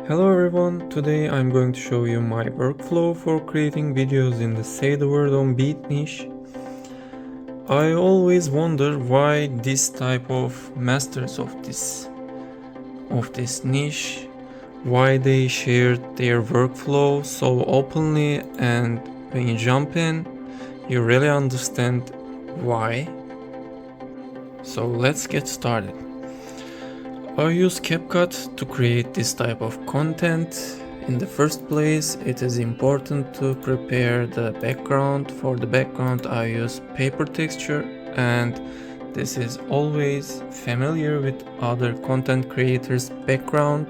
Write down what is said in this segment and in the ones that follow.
Hello everyone, today I'm going to show you my workflow for creating videos in the Say the Word on Beat niche. I always wonder why this type of masters of this niche, why they shared their workflow so openly, and when you jump in, you really understand why. So let's get started. I use CapCut to create this type of content. In the first place, it is important to prepare the background. For the background, I use paper texture, and this is always familiar with other content creators' background.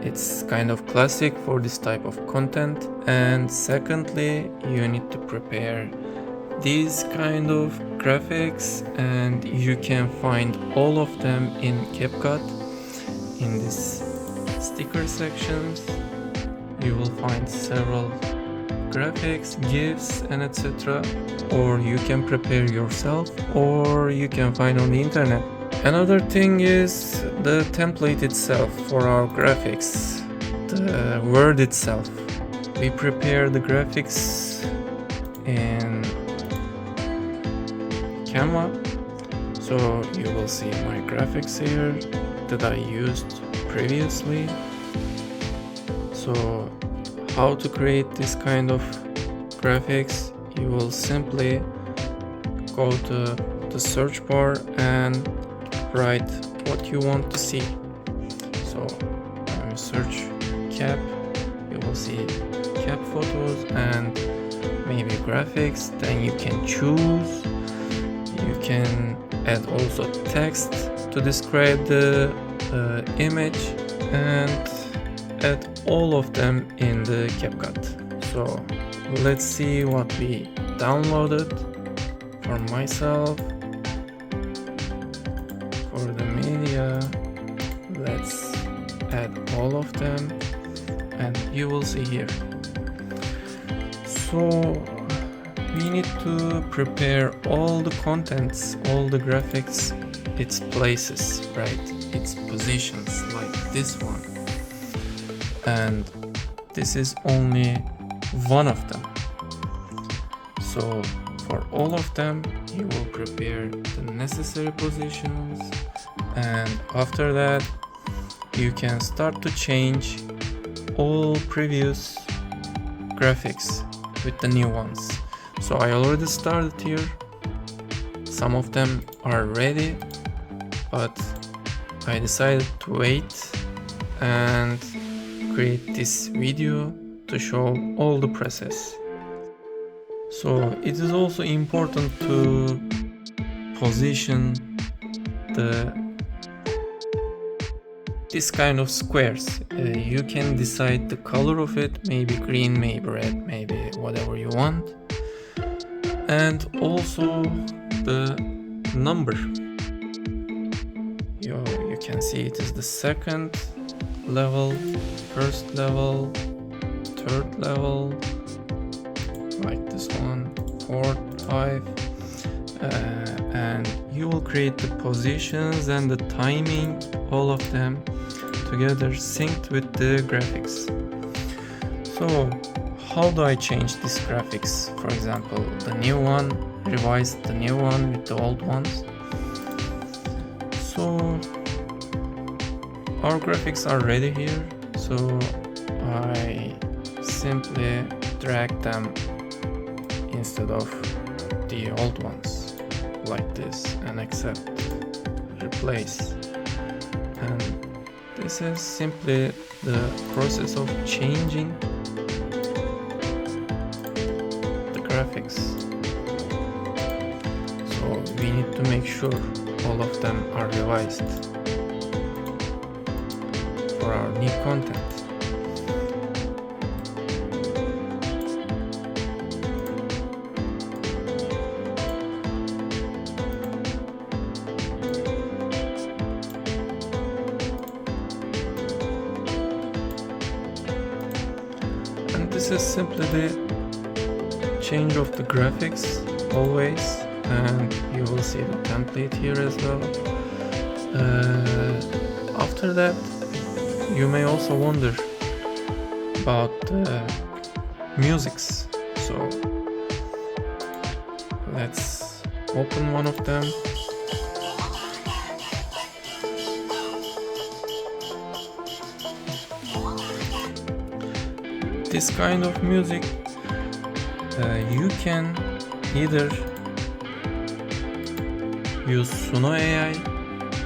It's kind of classic for this type of content. And secondly, you need to prepare these kind of graphics, and you can find all of them in CapCut. In this sticker sections, you will find several graphics, GIFs, and etc. Or you can prepare yourself, or you can find on the internet. Another thing is the template itself for our graphics, the word itself. We prepare the graphics in Canva, so you will see my graphics here that I used previously. So how to create this kind of graphics? You will simply go to the search bar and write what you want to see. So when you search cap, you will see cap photos and maybe graphics. Then you can choose. You can add also text to describe the image and add all of them in the CapCut. So let's see what we downloaded. For myself, for the media, let's add all of them, and you will see here. So we need to prepare all the contents, all the graphics, its places, right? Its positions, like this one. And this is only one of them. So for all of them, you will prepare the necessary positions, and after that, you can start to change all previous graphics with the new ones. So I already started here. Some of them are ready, but I decided to wait and create this video to show all the process. So it is also important to position this kind of squares. You can decide the color of it, maybe green, maybe red, maybe whatever you want. And also the number. You can see it is the second level, first level, third level, like this one, 4, 5, and you will create the positions and the timing, all of them together synced with the graphics. So how do I change this graphics? For example, the new one, revise the new one with the old ones. So our graphics are ready here, so I simply drag them instead of the old ones like this and accept, replace. And this is simply the process of changing the graphics. So we need to make sure all of them are revised for our new content. And this is simply the change of the graphics always, and you will see the template here as well. After that, you may also wonder about the musics. So let's open one of them. This kind of music, you can either use Suno AI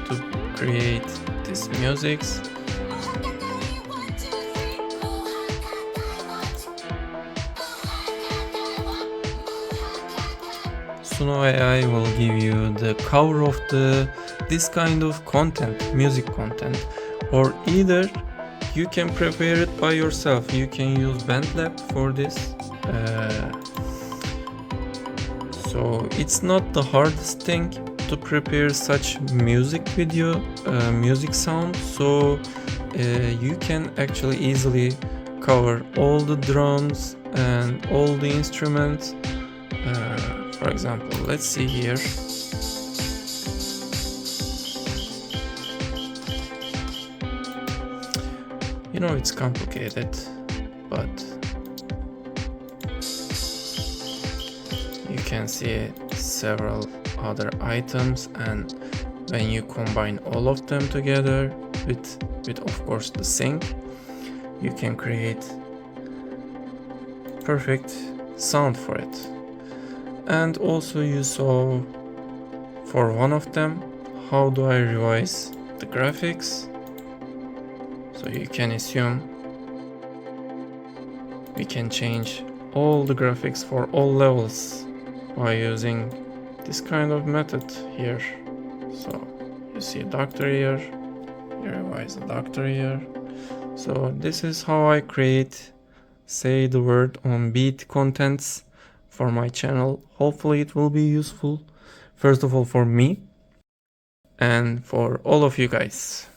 to create these musics, Suno AI will give you the cover of this kind of content, music content, or either you can prepare it by yourself. You can use BandLab for this. So it's not the hardest thing to prepare such music video, music sound. So you can actually easily cover all the drums and all the instruments. For example, let's see here. You know, it's complicated, but you can see several other items, and when you combine all of them together with of course the sync, you can create perfect sound for it. And also you saw for one of them how do I revise the graphics. So you can assume we can change all the graphics for all levels by using this kind of method here. So you see a doctor here, you revise the doctor here. So this is how I create, say the word on beat contents for my channel. Hopefully it will be useful, first of all for me and for all of you guys.